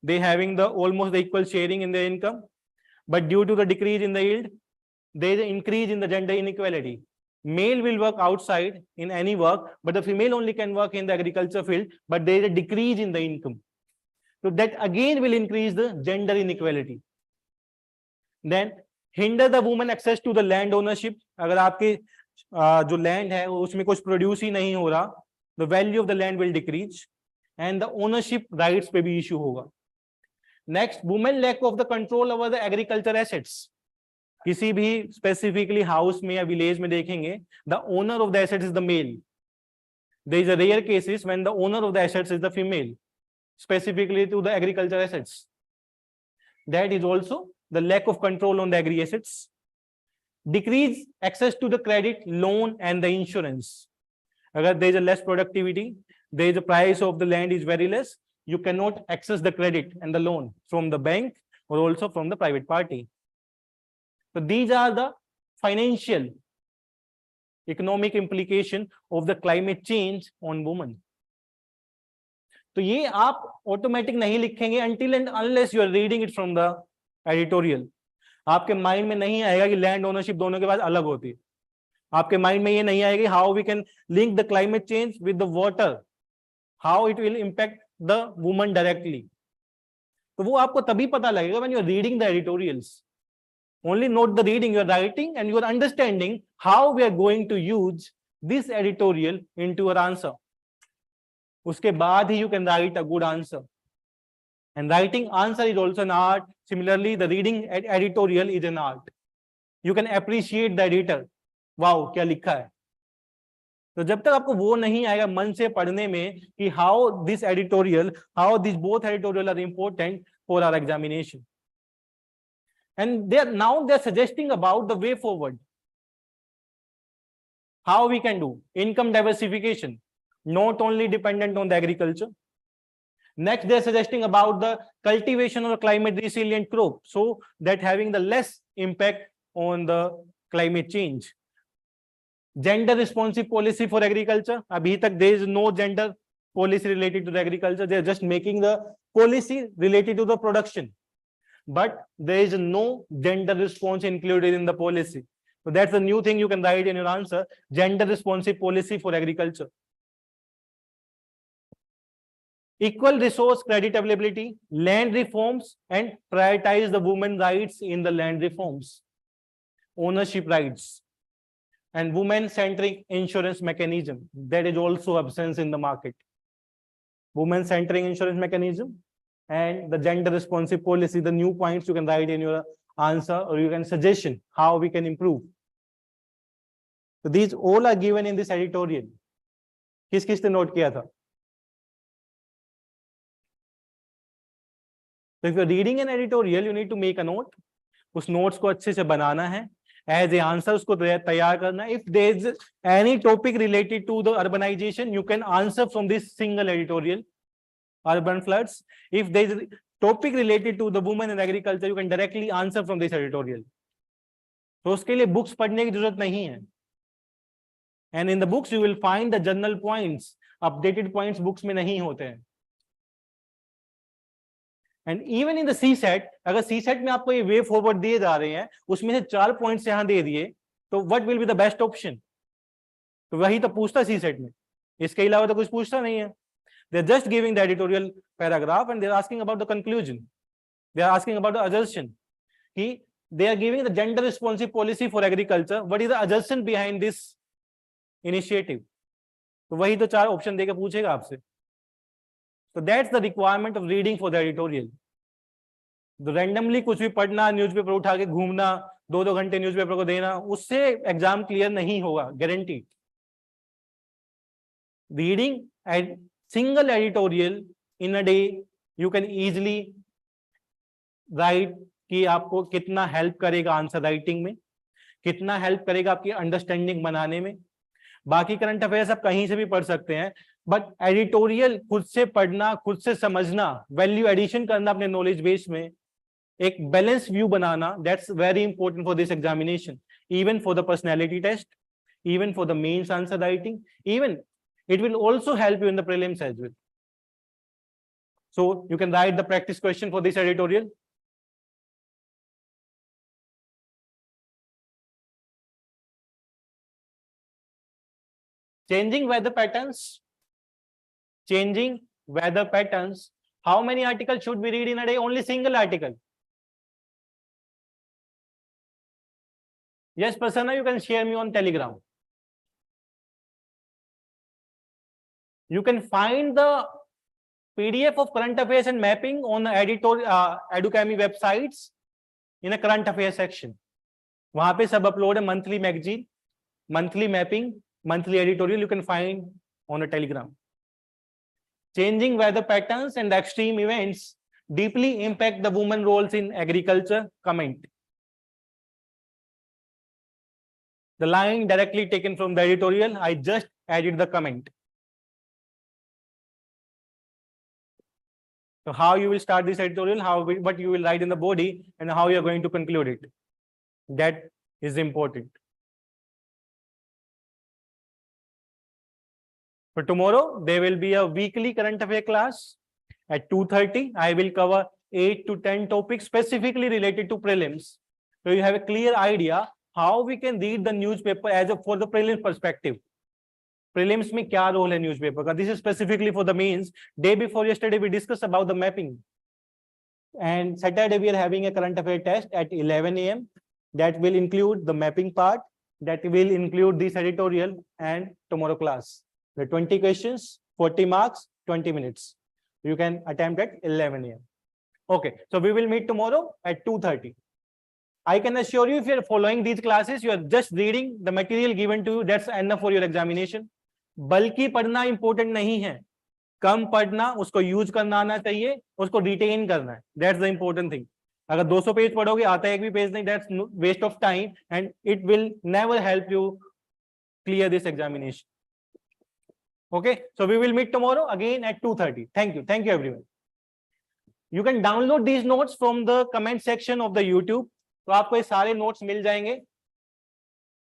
they having the almost the equal sharing in their income, but due to the decrease in the yield, there is an increase in the gender inequality. Male will work outside in any work, but the female only can work in the agriculture field, but there is a decrease in the income. So that again will increase the gender inequality. Then hinder the woman access to the land ownership. अगर आपके जो land है उसमें कुछ produce ही नहीं हो रहा, the value of the land will decrease and the ownership rights पे भी issue होगा. Next, women lack of the control over the agriculture assets. किसी भी स्पेसिफिकली हाउस में या विलेज में देखेंगे, the owner of the assets is the male. There is a rare cases when the owner of the assets is the female, specifically to the agriculture assets. That is also the lack of control on the agri assets. Decrease access to the credit, loan and the insurance. Agar there is a less productivity, there is a price of the land is very less, you cannot access the credit and the loan from the bank or also from the private party. So these are the financial economic implication of the climate change on women. तो ये आप automatic नहीं लिखेंगे until and unless you are reading it from the editorial. आपके mind में नहीं आएगा कि लैंड ओनरशिप दोनों के पास अलग होती है. आपके माइंड में ये नहीं आएगी how we can link the climate change with the water, how it will impact the woman directly. तो वो आपको तभी पता लगेगा when you are reading the editorials. Only not the reading, you are writing and you are understanding how we are going to use this editorial into our answer. उसके बाद ही you can write a good answer. And writing answer is also an art. Similarly, the reading editorial is an art. You can appreciate the editor. Wow, क्या लिखा है. तो जब तक आपको वो नहीं आएगा मन से पढ़ने में कि how this editorial, how these both editorial are important for our examination. And they're suggesting about the way forward. How we can do income diversification, not only dependent on the agriculture. Next, they're suggesting about the cultivation of a climate resilient crop, so that having the less impact on the climate change. Gender responsive policy for agriculture. Abhi tak there is no gender policy related to the agriculture. They're just making the policy related to the production. But there is no gender response included in the policy. So that's the new thing you can write in your answer. Gender responsive policy for agriculture. Equal resource credit availability, land reforms, and prioritize the women rights in the land reforms. Ownership rights. And women-centric insurance mechanism. That is also absence in the market. Women-centric insurance mechanism. And the gender responsive policy, the new points you can write in your answer, or you can suggestion how we can improve. So these all are given in this editorial. किस-किसने note किया था? So if you're reading an editorial, you need to make a note. उस notes को अच्छे से बनाना है. As a answer उसको तैयार करना है. If there is any topic related to the urbanization, you can answer from this single editorial. Urban floods. If there is a topic related to the women in agriculture, you can directly answer from this editorial. तो उसके लिए books पढ़ने की जरूरत नहीं है. And in the books you will find the general points. Updated points books में नहीं होते हैं. And even in the CSET, अगर CSET में आपको ये way forward दिए जा रहे हैं, उसमें से 4 points यहाँ दे दिए, तो what will be the best option? तो वही तो पूछता CSET में. इसके अलावा तो कुछ पूछता नहीं है. They're just giving the editorial paragraph and they're asking about the conclusion. They are asking about the assertion. They are giving the gender responsive policy for agriculture. What is the assertion behind this initiative? तो वही तो 4 option देके पूछेगा आपसे. So that's the requirement of reading for the editorial. तो randomly कुछ भी पढ़ना, न्यूज़पेपर उठा के घूमना, 2-2 घंटे न्यूज़पेपर को देना, उससे एग्जाम क्लियर नहीं होगा, guaranteed. Reading and single editorial in a day, you can easily write कि आपको कितना हेल्प करेगा आंसर राइटिंग में, कितना हेल्प करेगा आपकी अंडरस्टैंडिंग बनाने में. बाकी करंट अफेयर्स आप कहीं से भी पढ़ सकते हैं, बट एडिटोरियल खुद से पढ़ना, खुद से समझना, वैल्यू एडिशन करना अपने नॉलेज बेस में, एक बैलेंस व्यू बनाना, that's very important for this examination, even for the personality test, even for the mains answer writing, even it will also help you in the prelims as well. So you can write the practice question for this editorial. Changing weather patterns. Changing weather patterns. How many articles should we read in a day? Only single article. Yes, Prasanna, you can share me on Telegram. You can find the PDF of current affairs and mapping on the Edukemy websites in a current affairs section. वहां पे सब upload है, monthly magazine, monthly mapping, monthly editorial you can find on a Telegram. Changing weather patterns and extreme events deeply impact the women roles in agriculture. Comment. The line directly taken from the editorial, I just added the comment. So how you will start this editorial, what you will write in the body, and how you are going to conclude it. That is important. For tomorrow, there will be a weekly current affair class at 2:30. I will cover 8 to 10 topics specifically related to prelims. So you have a clear idea how we can read the newspaper for the prelims perspective. Prelims में क्या role है newspaper का? This is specifically for the mains. Day before yesterday, we discussed about the mapping. And Saturday, we are having a current affair test at 11 a.m. That will include the mapping part. That will include this editorial and tomorrow class. The 20 questions, 40 marks, 20 minutes. You can attempt at 11 a.m. Okay, so we will meet tomorrow at 2:30. I can assure you, if you are following these classes, you are just reading the material given to you. That's enough for your examination. बल्कि पढ़ना important नहीं है, कम पढ़ना, उसको use करना आना चाहिए, उसको रिटेन करना है. That's the important thing. अगर 200 पेज पढ़ोगे, आता है एक भी पेज नहीं, that's waste of time and it will never help you clear this examination. Okay, so we will meet tomorrow again at 2:30. Thank you everyone. You can download these notes from the comment section of the YouTube. तो आपको ये सारे notes मिल जाएंगे.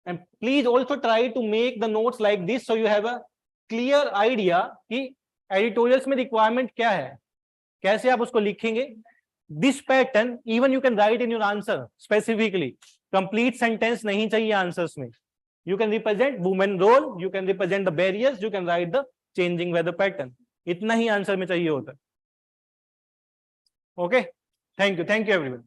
And please also try to make the notes like this so you have a clear idea कि editorials में requirement क्या है, कैसे आप उसको लिखेंगे. This pattern even you can write in your answer specifically. Complete sentence नहीं चाहिए answers में. You can represent women role, you can represent the barriers, you can write the changing weather pattern. इतना ही आंसर में चाहिए होता है. Okay, thank you everyone.